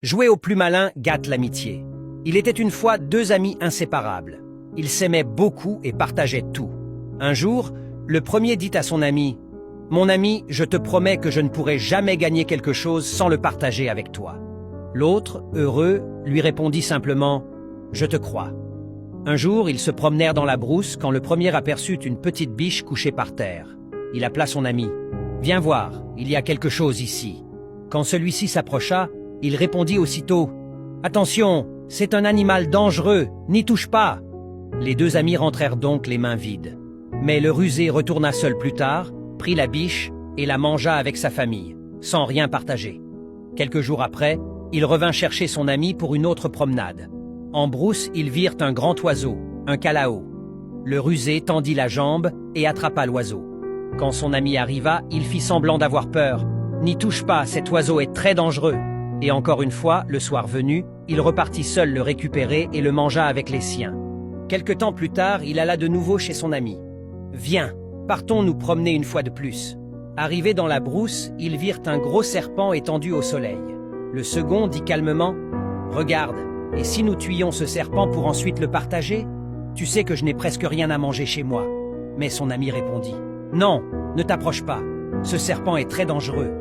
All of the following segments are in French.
Jouer au plus malin gâte l'amitié. Il était une fois deux amis inséparables. Ils s'aimaient beaucoup et partageaient tout. Un jour, le premier dit à son ami « Mon ami, je te promets que je ne pourrai jamais gagner quelque chose sans le partager avec toi. » L'autre, heureux, lui répondit simplement « Je te crois. » Un jour, ils se promenèrent dans la brousse quand le premier aperçut une petite biche couchée par terre. Il appela son ami « Viens voir, il y a quelque chose ici. » Quand celui-ci s'approcha, il répondit aussitôt « Attention, c'est un animal dangereux, n'y touche pas !» Les deux amis rentrèrent donc les mains vides. Mais le rusé retourna seul plus tard, prit la biche et la mangea avec sa famille, sans rien partager. Quelques jours après, il revint chercher son ami pour une autre promenade. En brousse, ils virent un grand oiseau, un calao. Le rusé tendit la jambe et attrapa l'oiseau. Quand son ami arriva, il fit semblant d'avoir peur. « N'y touche pas, cet oiseau est très dangereux !» Et encore une fois, le soir venu, il repartit seul le récupérer et le mangea avec les siens. Quelque temps plus tard, il alla de nouveau chez son ami. « Viens, partons nous promener une fois de plus. » Arrivés dans la brousse, ils virent un gros serpent étendu au soleil. Le second dit calmement « Regarde, et si nous tuions ce serpent pour ensuite le partager? Tu sais que je n'ai presque rien à manger chez moi. » Mais son ami répondit « Non, ne t'approche pas. Ce serpent est très dangereux.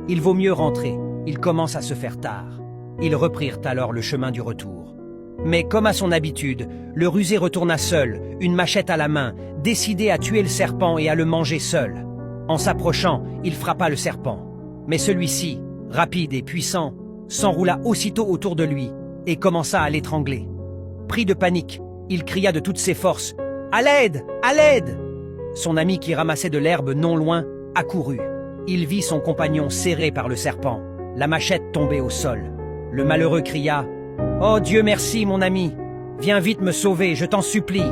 Il vaut mieux rentrer. Il commence à se faire tard. » Ils reprirent alors le chemin du retour. Mais comme à son habitude, le rusé retourna seul, une machette à la main, décidé à tuer le serpent et à le manger seul. En s'approchant, il frappa le serpent. Mais celui-ci, rapide et puissant, s'enroula aussitôt autour de lui et commença à l'étrangler. Pris de panique, il cria de toutes ses forces « À l'aide! À l'aide !» Son ami qui ramassait de l'herbe non loin accourut. Il vit son compagnon serré par le serpent, la machette tombée au sol. Le malheureux cria « Oh Dieu merci, mon ami! Viens vite me sauver, je t'en supplie !»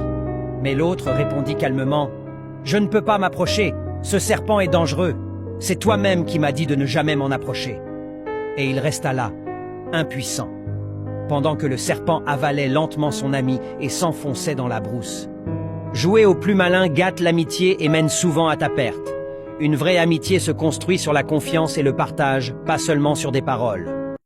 Mais l'autre répondit calmement « Je ne peux pas m'approcher, ce serpent est dangereux. C'est toi-même qui m'as dit de ne jamais m'en approcher. » Et il resta là, impuissant, pendant que le serpent avalait lentement son ami et s'enfonçait dans la brousse. Jouer au plus malin gâte l'amitié et mène souvent à ta perte. Une vraie amitié se construit sur la confiance et le partage, pas seulement sur des paroles.